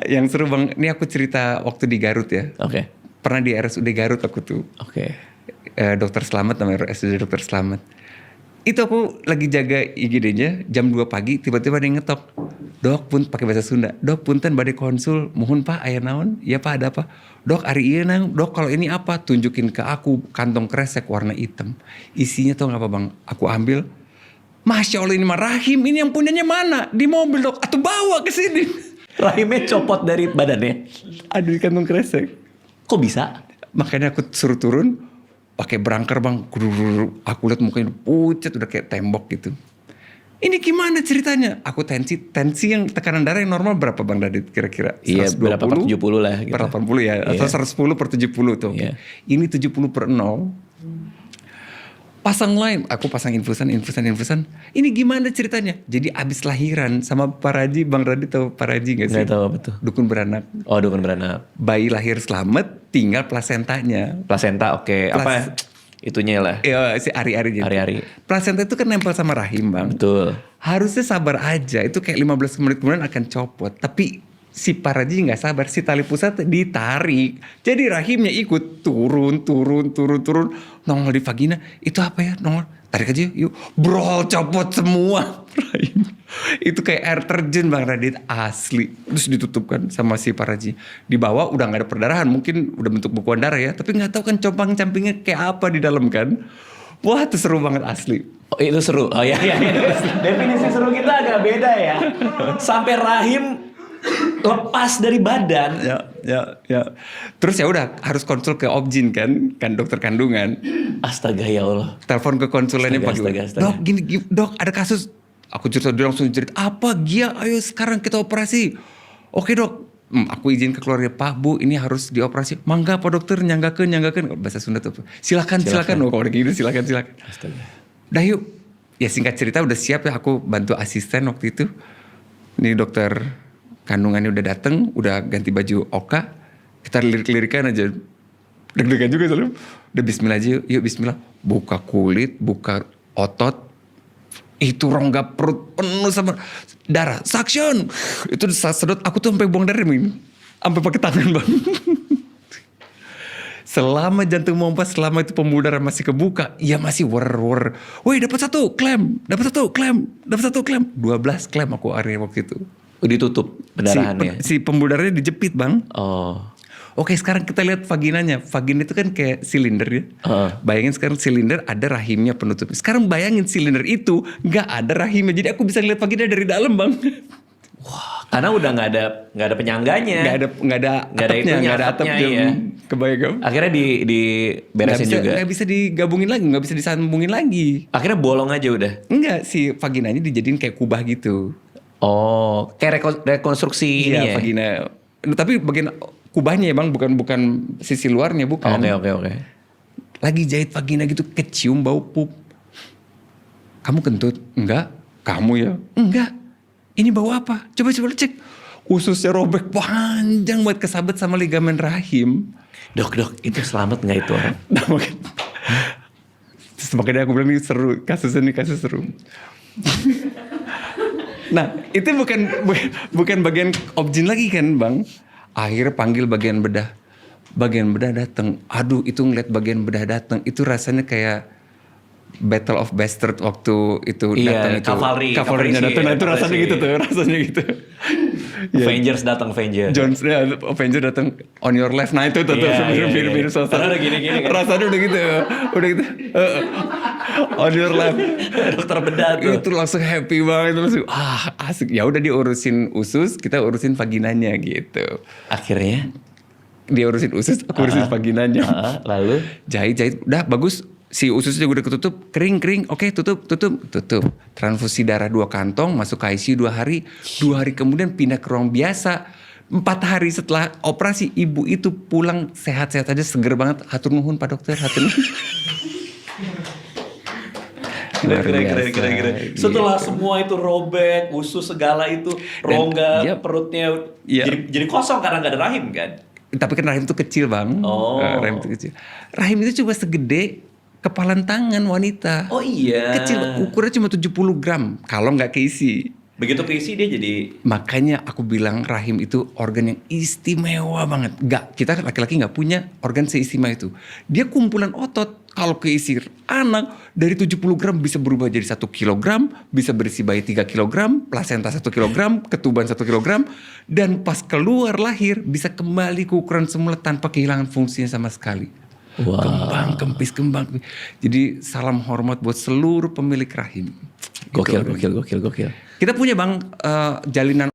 Yang seru bang, ini aku cerita waktu di Garut ya. Oke. Pernah di RSUD Garut aku tuh. Oke. Dokter Slamet namanya, RSUD Dokter Slamet. Itu aku lagi jaga IGD-nya jam 2 pagi, tiba-tiba ada yang ngetok. Dok, pun pakai bahasa Sunda. Dok, punten badai konsul. Mohon Pak, aya naon? Ya Pak, ada apa? Dok, hari iya nang. Dok, kalau ini apa? Tunjukin ke aku kantong kresek warna hitam. Isinya tuh apa bang? Aku ambil. Masya Allah, ini mah rahim. Ini yang punyanya mana? Di mobil dok. Atau bawa ke sini. Rahimnya copot dari badannya. Aduh, di kantong kresek. Kok bisa? Makanya aku suruh turun. Pakai berangker bang. Aku lihat mukanya pucat. Udah kayak tembok gitu. Ini gimana ceritanya? Aku tensi yang tekanan darah yang normal berapa bang Radit kira-kira? Iya, berapa per 70 lah gitu. Per 80 ya, atau 110 per 70 tuh. Iya. Ini 70 per 0. Pasang lain, aku pasang infusan. Ini gimana ceritanya? Jadi abis lahiran sama Pak Raji, Bang Radit tahu Pak Raji gak sih? Nggak tahu apa tuh. Dukun beranak. Oh, dukun beranak. Bayi lahir selamat, tinggal plasentanya. Placenta, oke. Apa itunya lah? Ya si ari-ari gitu. Ari-ari. Plasenta itu kan nempel sama rahim bang. Betul. Harusnya sabar aja. Itu kayak 15 menit kemudian akan copot. Tapi si Paraji nggak sabar. Si tali pusat ditarik. Jadi rahimnya ikut turun. Nongol di vagina. Itu apa ya? Nongol. Tarik aja yuk. Bro, copot semua rahim. Itu kayak air terjun bang Radit. Asli. Terus ditutup kan sama si Paraji. Di bawah udah gak ada perdarahan. Mungkin udah bentuk bukuan darah ya. Tapi gak tahu kan compang-campingnya kayak apa di dalam kan. Wah itu seru banget asli. Oh, itu seru. Oh ya. Definisi seru kita agak beda ya. Sampai rahim lepas dari badan. Ya. Terus ya udah harus konsul ke Objin kan dokter kandungan. Astaga ya Allah. Telepon ke konsulennya pagi. Astaga. Dok gini dok ada kasus. Aku cerita dia langsung cerita apa Gia ayo sekarang kita operasi. Oke dok. Aku izin ke keluarga Pak Bu ini harus dioperasi. Mangga Pak dokter nyanggakeun bahasa Sunda tuh. Silakan. Oh kalau gitu silakan. Astaga. Dah yuk. Ya singkat cerita udah siap ya aku bantu asisten waktu itu. Ini dokter kandungannya udah dateng, udah ganti baju oka. Kita lirik-lirikan aja. Deg-degan juga selalu. Udah bismillah aja yuk bismillah. Buka kulit, buka otot. Itu rongga perut penuh sama darah. Suction. Itu sedot aku tuh sampai buang darah ini. Sampai pakai tangan bang. Selama jantung mompas, selama itu pembuluh darah masih kebuka, ya masih war. Woi dapat satu klem. 12 klem aku akhirnya waktu itu. Ditutup pendarahannya. Si pembuluh darahnya dijepit bang. Oh. Oke sekarang kita lihat vaginanya. Vagina itu kan kayak silinder ya. Bayangin sekarang silinder ada rahimnya penutup. Sekarang bayangin silinder itu gak ada rahimnya. Jadi aku bisa lihat vagina dari dalam bang. Wah, karena udah nggak ada penyangganya. Nggak ada atapnya. Ya. Kebayang. Akhirnya diberesin juga. Nggak bisa digabungin lagi, nggak bisa disambungin lagi. Akhirnya bolong aja udah. Enggak, si vaginanya dijadiin kayak kubah gitu. Oh, kayak rekonstruksi ini ya. Vagina. Tapi bagian kubahnya ya bang, bukan sisi luarnya bukan. Oke. Lagi jahit vagina gitu, kecium bau pup. Kamu kentut? Enggak. Kamu ya? Enggak. Ini bau apa? Coba cek. Ususnya robek panjang buat kesabet sama ligamen rahim. Dok, itu selamat nggak itu orang? Terus makanya aku bilang ini seru, kasus seru. Nah, itu bukan bagian Objin lagi kan, Bang. Akhirnya panggil bagian bedah. Bagian bedah datang. Aduh, itu ngeliat bagian bedah datang, itu rasanya kayak Battle of Bastard waktu itu datang itu. Cavalry-nya datang. Nah, itu rasanya gitu. Avengers datang, Avengers datang on your left. Nah, itu mirip suasana. Udah gini kan. Rasanya udah gitu. On your left. Dokter bedah tuh. Itu langsung happy banget, langsung asik. Ya udah dia urusin usus, kita urusin vaginanya gitu. Akhirnya dia urusin usus, aku urusin vaginanya. Lalu jahit, udah bagus. Si ususnya udah ketutup, kering. Oke, tutup. Transfusi darah 2 kantong, masuk ke ICU 2 hari. 2 hari kemudian pindah ke ruang biasa. 4 hari setelah operasi, ibu itu pulang sehat-sehat aja, seger banget. Hatur nuhun Pak Dokter, hatur nuhun. Keren. Setelah semua itu robek, usus segala itu, rongga, perutnya jadi kosong karena nggak ada rahim kan? Tapi kan rahim itu kecil bang. Rahim itu kecil. Rahim itu cuma segede kepalan tangan wanita. Oh iya. Kecil, ukurannya cuma 70 gram kalau nggak keisi. Begitu keisi dia jadi Makanya aku bilang rahim itu organ yang istimewa banget. Kita laki-laki nggak punya organ seistimewa itu. Dia kumpulan otot. Kalau keisi anak dari 70 gram bisa berubah jadi 1 kilogram, bisa berisi bayi 3 kilogram, plasenta 1 kilogram, ketuban 1 kilogram, dan pas keluar lahir bisa kembali ke ukuran semula tanpa kehilangan fungsinya sama sekali. Wah. Kembang kempis. Jadi salam hormat buat seluruh pemilik rahim. Gokil. Kita punya Bang jalinan